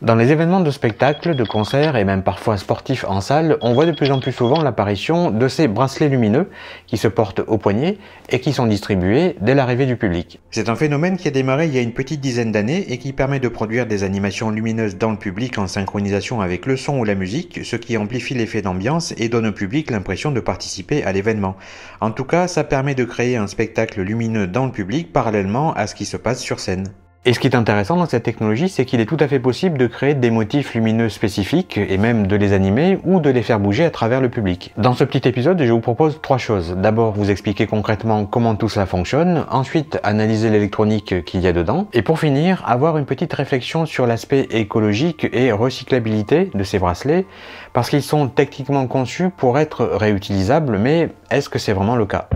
Dans les événements de spectacles, de concerts et même parfois sportifs en salle, on voit de plus en plus souvent l'apparition de ces bracelets lumineux qui se portent au poignet et qui sont distribués dès l'arrivée du public. C'est un phénomène qui a démarré il y a une petite dizaine d'années et qui permet de produire des animations lumineuses dans le public en synchronisation avec le son ou la musique, ce qui amplifie l'effet d'ambiance et donne au public l'impression de participer à l'événement. En tout cas, ça permet de créer un spectacle lumineux dans le public parallèlement à ce qui se passe sur scène. Et ce qui est intéressant dans cette technologie, c'est qu'il est tout à fait possible de créer des motifs lumineux spécifiques et même de les animer ou de les faire bouger à travers le public. Dans ce petit épisode, je vous propose trois choses. D'abord, vous expliquer concrètement comment tout cela fonctionne, ensuite analyser l'électronique qu'il y a dedans, et pour finir, avoir une petite réflexion sur l'aspect écologique et recyclabilité de ces bracelets, parce qu'ils sont techniquement conçus pour être réutilisables, mais est-ce que c'est vraiment le cas ?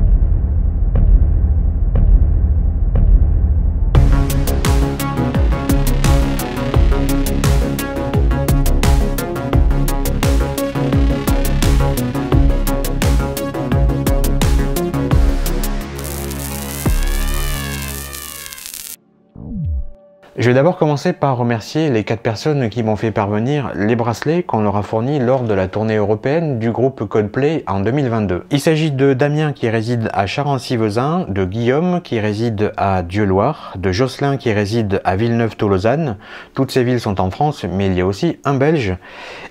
Je vais d'abord commencer par remercier les 4 personnes qui m'ont fait parvenir les bracelets qu'on leur a fournis lors de la tournée européenne du groupe Coldplay en 2022. Il s'agit de Damien qui réside à Charency-Vezin, de Guillaume qui réside à Dieuloir, de Jocelyn qui réside à Villeneuve-Tolosane. Toutes ces villes sont en France, mais il y a aussi un Belge.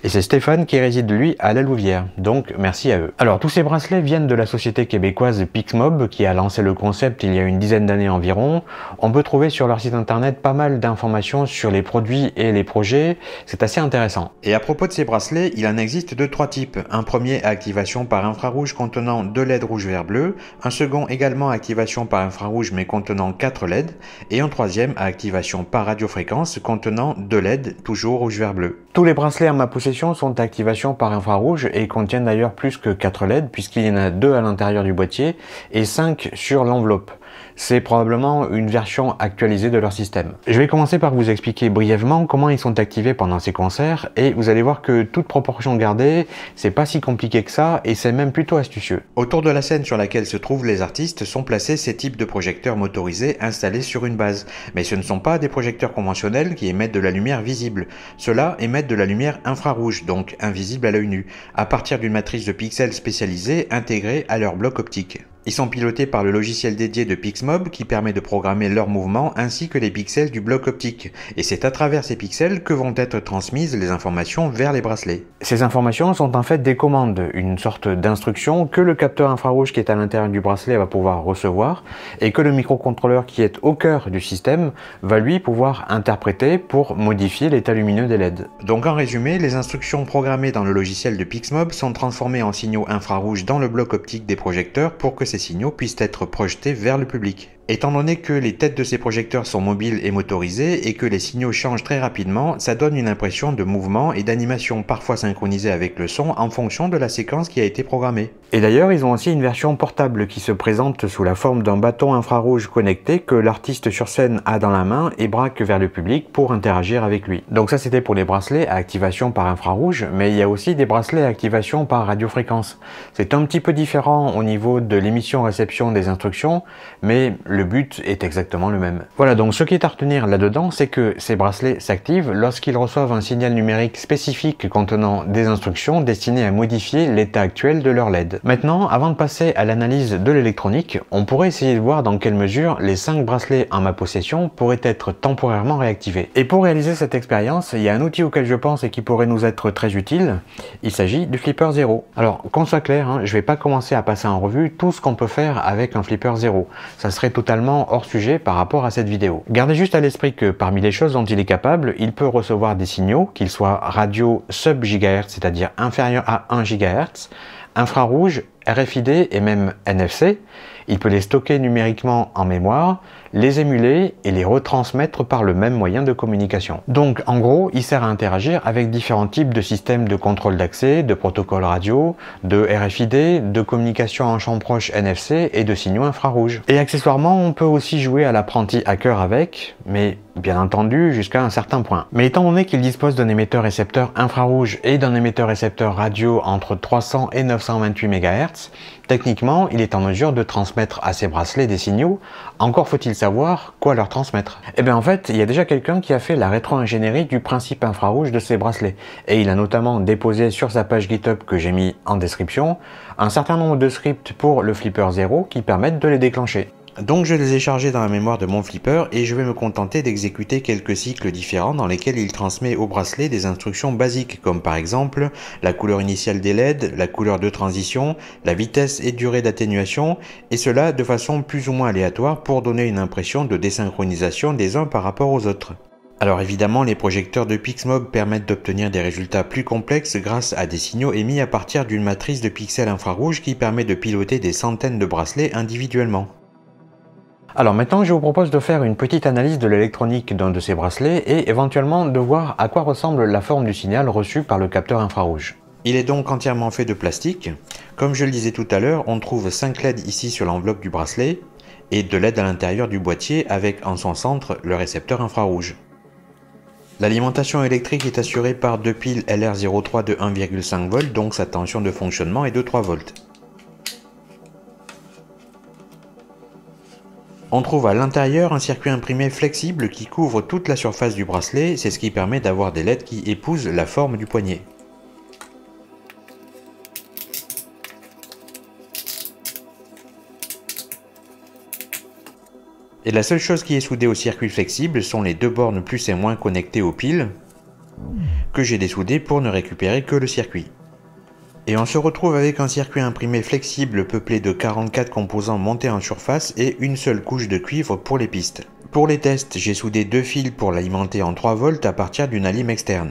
Et c'est Stéphane qui réside lui à La Louvière. Donc merci à eux. Alors tous ces bracelets viennent de la société québécoise Pixmob qui a lancé le concept il y a une dizaine d'années environ. On peut trouver sur leur site internet pas mal d'informations sur les produits et les projets, c'est assez intéressant. Et à propos de ces bracelets, il en existe de 3 types. Un premier à activation par infrarouge contenant 2 LED rouge vert bleu, un second également à activation par infrarouge mais contenant 4 LED, et un troisième à activation par radiofréquence contenant 2 LED toujours rouge vert bleu. Tous les bracelets en ma possession sont à activation par infrarouge et contiennent d'ailleurs plus que 4 LED puisqu'il y en a 2 à l'intérieur du boîtier et 5 sur l'enveloppe. C'est probablement une version actualisée de leur système. Je vais commencer par vous expliquer brièvement comment ils sont activés pendant ces concerts et vous allez voir que toute proportion gardée, c'est pas si compliqué que ça et c'est même plutôt astucieux. Autour de la scène sur laquelle se trouvent les artistes sont placés ces types de projecteurs motorisés installés sur une base. Mais ce ne sont pas des projecteurs conventionnels qui émettent de la lumière visible. Ceux-là émettent de la lumière infrarouge, donc invisible à l'œil nu, à partir d'une matrice de pixels spécialisée intégrée à leur bloc optique. Ils sont pilotés par le logiciel dédié de Pixmob qui permet de programmer leurs mouvements ainsi que les pixels du bloc optique. Et c'est à travers ces pixels que vont être transmises les informations vers les bracelets. Ces informations sont en fait des commandes, une sorte d'instruction que le capteur infrarouge qui est à l'intérieur du bracelet va pouvoir recevoir et que le microcontrôleur qui est au cœur du système va lui pouvoir interpréter pour modifier l'état lumineux des LED. Donc en résumé, les instructions programmées dans le logiciel de Pixmob sont transformées en signaux infrarouges dans le bloc optique des projecteurs pour que ces signaux puissent être projetés vers le public. Étant donné que les têtes de ces projecteurs sont mobiles et motorisées et que les signaux changent très rapidement, ça donne une impression de mouvement et d'animation parfois synchronisée avec le son en fonction de la séquence qui a été programmée. Et d'ailleurs, ils ont aussi une version portable qui se présente sous la forme d'un bâton infrarouge connecté que l'artiste sur scène a dans la main et braque vers le public pour interagir avec lui. Donc ça c'était pour les bracelets à activation par infrarouge, mais il y a aussi des bracelets à activation par radiofréquence. C'est un petit peu différent au niveau de l'émission-réception des instructions, mais le but est exactement le même. Voilà, donc ce qui est à retenir là-dedans, c'est que ces bracelets s'activent lorsqu'ils reçoivent un signal numérique spécifique contenant des instructions destinées à modifier l'état actuel de leur LED. Maintenant, avant de passer à l'analyse de l'électronique, on pourrait essayer de voir dans quelle mesure les 5 bracelets en ma possession pourraient être temporairement réactivés. Et pour réaliser cette expérience, il y a un outil auquel je pense et qui pourrait nous être très utile. Il s'agit du Flipper Zero. Alors, qu'on soit clair, je vais pas commencer à passer en revue tout ce qu'on peut faire avec un Flipper Zero. Ça serait totalement hors sujet par rapport à cette vidéo. Gardez juste à l'esprit que parmi les choses dont il est capable, il peut recevoir des signaux, qu'ils soient radio sub-GHz, c'est-à-dire inférieurs à 1 GHz, infrarouge, RFID et même NFC. Il peut les stocker numériquement en mémoire, les émuler et les retransmettre par le même moyen de communication. Donc en gros, il sert à interagir avec différents types de systèmes de contrôle d'accès, de protocoles radio, de RFID, de communication en champ proche NFC et de signaux infrarouges. Et accessoirement, on peut aussi jouer à l'apprenti hacker avec, mais bien entendu jusqu'à un certain point. Mais étant donné qu'il dispose d'un émetteur-récepteur infrarouge et d'un émetteur-récepteur radio entre 300 et 928 MHz, techniquement, il est en mesure de transmettre à ses bracelets des signaux. Encore faut-il savoir quoi leur transmettre. Et bien en fait, il y a déjà quelqu'un qui a fait la rétro-ingénierie du principe infrarouge de ces bracelets. Et il a notamment déposé sur sa page GitHub que j'ai mis en description un certain nombre de scripts pour le Flipper 0 qui permettent de les déclencher. Donc je les ai chargés dans la mémoire de mon flipper et je vais me contenter d'exécuter quelques cycles différents dans lesquels il transmet au bracelet des instructions basiques comme par exemple la couleur initiale des LED, la couleur de transition, la vitesse et durée d'atténuation et cela de façon plus ou moins aléatoire pour donner une impression de désynchronisation des uns par rapport aux autres. Alors évidemment, les projecteurs de Pixmob permettent d'obtenir des résultats plus complexes grâce à des signaux émis à partir d'une matrice de pixels infrarouges qui permet de piloter des centaines de bracelets individuellement. Alors maintenant, je vous propose de faire une petite analyse de l'électronique d'un de ces bracelets et éventuellement de voir à quoi ressemble la forme du signal reçu par le capteur infrarouge. Il est donc entièrement fait de plastique. Comme je le disais tout à l'heure, on trouve 5 LED ici sur l'enveloppe du bracelet et 2 LED à l'intérieur du boîtier avec en son centre le récepteur infrarouge. L'alimentation électrique est assurée par 2 piles LR03 de 1,5 V, donc sa tension de fonctionnement est de 3 volts. On trouve à l'intérieur un circuit imprimé flexible qui couvre toute la surface du bracelet, c'est ce qui permet d'avoir des LED qui épousent la forme du poignet. Et la seule chose qui est soudée au circuit flexible sont les 2 bornes plus et moins connectées aux piles, que j'ai dessoudées pour ne récupérer que le circuit. Et on se retrouve avec un circuit imprimé flexible peuplé de 44 composants montés en surface et une seule couche de cuivre pour les pistes. Pour les tests, j'ai soudé 2 fils pour l'alimenter en 3 volts à partir d'une alim externe.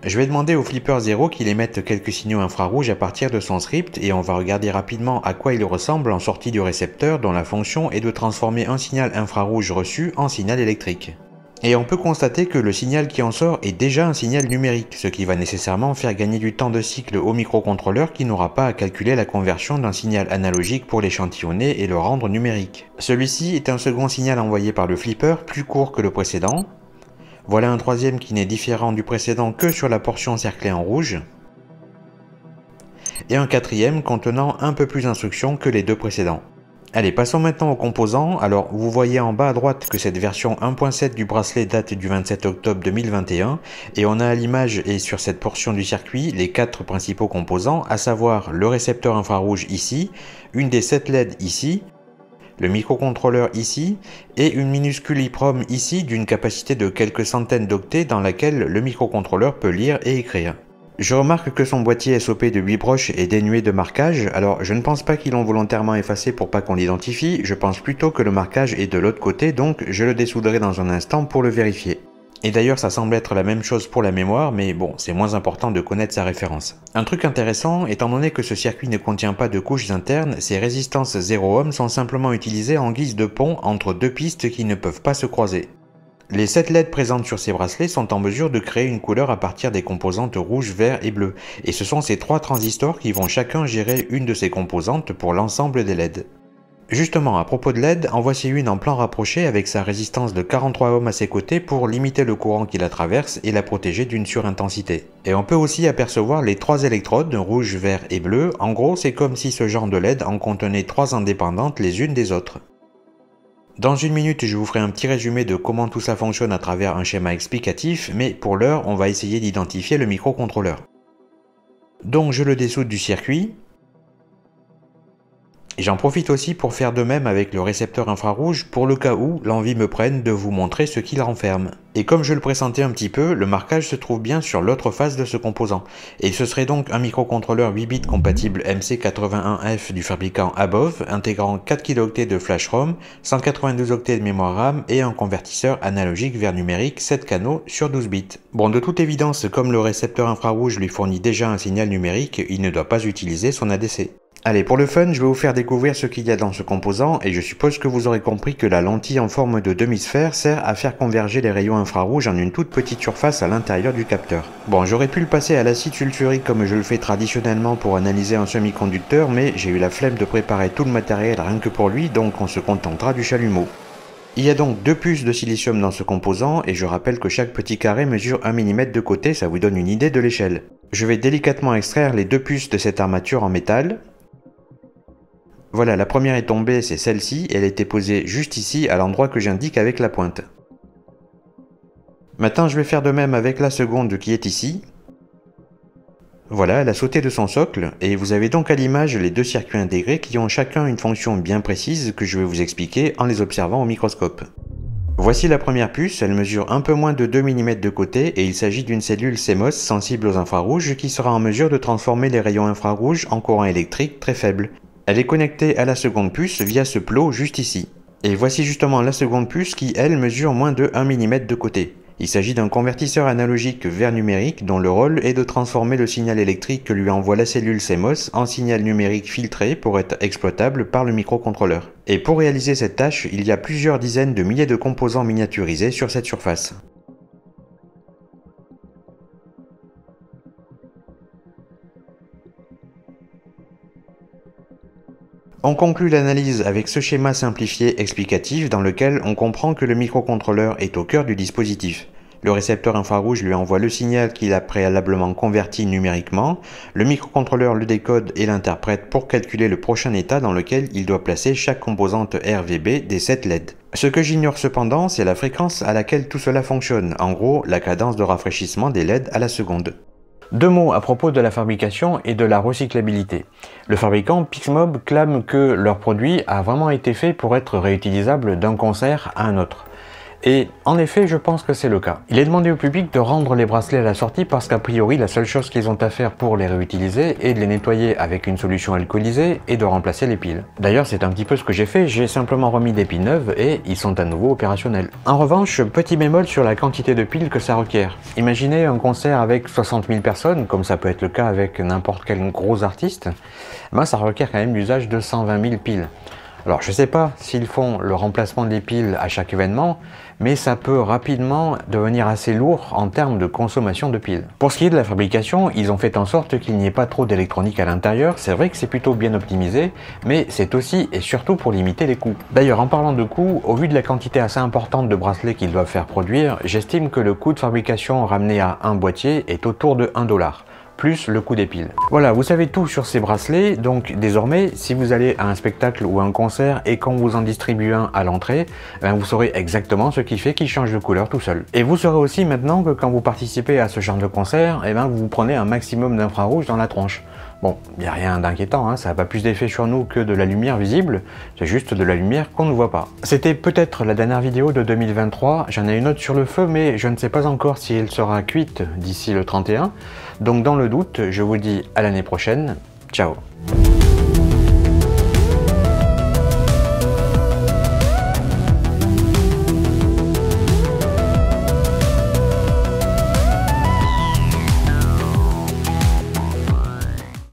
Je vais demander au Flipper 0 qu'il émette quelques signaux infrarouges à partir de son script et on va regarder rapidement à quoi il ressemble en sortie du récepteur dont la fonction est de transformer un signal infrarouge reçu en signal électrique. Et on peut constater que le signal qui en sort est déjà un signal numérique, ce qui va nécessairement faire gagner du temps de cycle au microcontrôleur qui n'aura pas à calculer la conversion d'un signal analogique pour l'échantillonner et le rendre numérique. Celui-ci est un second signal envoyé par le flipper, plus court que le précédent. Voilà un troisième qui n'est différent du précédent que sur la portion cerclée en rouge. Et un quatrième contenant un peu plus d'instructions que les deux précédents. Allez, passons maintenant aux composants. Alors, vous voyez en bas à droite que cette version 1.7 du bracelet date du 27 octobre 2021 et on a à l'image et sur cette portion du circuit les 4 principaux composants, à savoir le récepteur infrarouge ici, une des 7 LED ici, le microcontrôleur ici et une minuscule EEPROM ici d'une capacité de quelques centaines d'octets dans laquelle le microcontrôleur peut lire et écrire. Je remarque que son boîtier SOP de 8 broches est dénué de marquage, alors je ne pense pas qu'ils l'ont volontairement effacé pour pas qu'on l'identifie, je pense plutôt que le marquage est de l'autre côté, donc je le dessouderai dans un instant pour le vérifier. Et d'ailleurs ça semble être la même chose pour la mémoire, mais bon, c'est moins important de connaître sa référence. Un truc intéressant, étant donné que ce circuit ne contient pas de couches internes, ces résistances 0 ohm sont simplement utilisées en guise de pont entre deux pistes qui ne peuvent pas se croiser. Les 7 LED présentes sur ces bracelets sont en mesure de créer une couleur à partir des composantes rouge, vert et bleu, et ce sont ces 3 transistors qui vont chacun gérer une de ces composantes pour l'ensemble des LED. Justement, à propos de LED, en voici une en plan rapproché avec sa résistance de 43 ohms à ses côtés pour limiter le courant qui la traverse et la protéger d'une surintensité. Et on peut aussi apercevoir les 3 électrodes, rouge, vert et bleu, en gros c'est comme si ce genre de LED en contenait 3 indépendantes les unes des autres. Dans une minute, je vous ferai un petit résumé de comment tout ça fonctionne à travers un schéma explicatif, mais pour l'heure, on va essayer d'identifier le microcontrôleur. Donc je le dessoude du circuit. Et j'en profite aussi pour faire de même avec le récepteur infrarouge pour le cas où l'envie me prenne de vous montrer ce qu'il renferme. Et comme je le pressentais un petit peu, le marquage se trouve bien sur l'autre face de ce composant. Et ce serait donc un microcontrôleur 8 bits compatible MC81F du fabricant Above, intégrant 4 kilo de flash ROM, 192 octets de mémoire RAM et un convertisseur analogique vers numérique 7 canaux sur 12 bits. Bon, de toute évidence, comme le récepteur infrarouge lui fournit déjà un signal numérique, il ne doit pas utiliser son ADC. Allez, pour le fun, je vais vous faire découvrir ce qu'il y a dans ce composant et je suppose que vous aurez compris que la lentille en forme de demi-sphère sert à faire converger les rayons infrarouges en une toute petite surface à l'intérieur du capteur. Bon, j'aurais pu le passer à l'acide sulfurique comme je le fais traditionnellement pour analyser un semi-conducteur, mais j'ai eu la flemme de préparer tout le matériel rien que pour lui, donc on se contentera du chalumeau. Il y a donc 2 puces de silicium dans ce composant et je rappelle que chaque petit carré mesure 1 mm de côté, ça vous donne une idée de l'échelle. Je vais délicatement extraire les 2 puces de cette armature en métal. Voilà, la première est tombée, c'est celle-ci, elle était posée juste ici, à l'endroit que j'indique avec la pointe. Maintenant, je vais faire de même avec la seconde qui est ici. Voilà, elle a sauté de son socle, et vous avez donc à l'image les deux circuits intégrés qui ont chacun une fonction bien précise que je vais vous expliquer en les observant au microscope. Voici la première puce, elle mesure un peu moins de 2 mm de côté et il s'agit d'une cellule CMOS sensible aux infrarouges qui sera en mesure de transformer les rayons infrarouges en courant électrique très faible. Elle est connectée à la seconde puce via ce plot juste ici. Et voici justement la seconde puce qui, elle, mesure moins de 1 mm de côté. Il s'agit d'un convertisseur analogique vers numérique dont le rôle est de transformer le signal électrique que lui envoie la cellule CMOS en signal numérique filtré pour être exploitable par le microcontrôleur. Et pour réaliser cette tâche, il y a plusieurs dizaines de milliers de composants miniaturisés sur cette surface. On conclut l'analyse avec ce schéma simplifié explicatif dans lequel on comprend que le microcontrôleur est au cœur du dispositif. Le récepteur infrarouge lui envoie le signal qu'il a préalablement converti numériquement, le microcontrôleur le décode et l'interprète pour calculer le prochain état dans lequel il doit placer chaque composante RVB des 7 LED. Ce que j'ignore cependant, c'est la fréquence à laquelle tout cela fonctionne, en gros la cadence de rafraîchissement des LED à la seconde. Deux mots à propos de la fabrication et de la recyclabilité. Le fabricant Pixmob clame que leur produit a vraiment été fait pour être réutilisable d'un concert à un autre. Et en effet, je pense que c'est le cas. Il est demandé au public de rendre les bracelets à la sortie parce qu'a priori, la seule chose qu'ils ont à faire pour les réutiliser est de les nettoyer avec une solution alcoolisée et de remplacer les piles. D'ailleurs, c'est un petit peu ce que j'ai fait, j'ai simplement remis des piles neuves et ils sont à nouveau opérationnels. En revanche, petit bémol sur la quantité de piles que ça requiert. Imaginez un concert avec 60 000 personnes, comme ça peut être le cas avec n'importe quel gros artiste, ben ça requiert quand même l'usage de 120 000 piles. Alors je sais pas s'ils font le remplacement des piles à chaque événement, mais ça peut rapidement devenir assez lourd en termes de consommation de piles. Pour ce qui est de la fabrication, ils ont fait en sorte qu'il n'y ait pas trop d'électronique à l'intérieur, c'est vrai que c'est plutôt bien optimisé, mais c'est aussi et surtout pour limiter les coûts. D'ailleurs en parlant de coûts, au vu de la quantité assez importante de bracelets qu'ils doivent faire produire, j'estime que le coût de fabrication ramené à un boîtier est autour de 1 $. Plus le coût des piles. Voilà, vous savez tout sur ces bracelets, donc désormais, si vous allez à un spectacle ou à un concert et qu'on vous en distribue un à l'entrée, vous saurez exactement ce qui fait qu'il change de couleur tout seul. Et vous saurez aussi maintenant que quand vous participez à ce genre de concert, vous prenez un maximum d'infrarouge dans la tronche. Bon, il n'y a rien d'inquiétant, hein, ça n'a pas plus d'effet sur nous que de la lumière visible, c'est juste de la lumière qu'on ne voit pas. C'était peut-être la dernière vidéo de 2023, j'en ai une autre sur le feu, mais je ne sais pas encore si elle sera cuite d'ici le 31, donc dans le doute, je vous dis à l'année prochaine, ciao.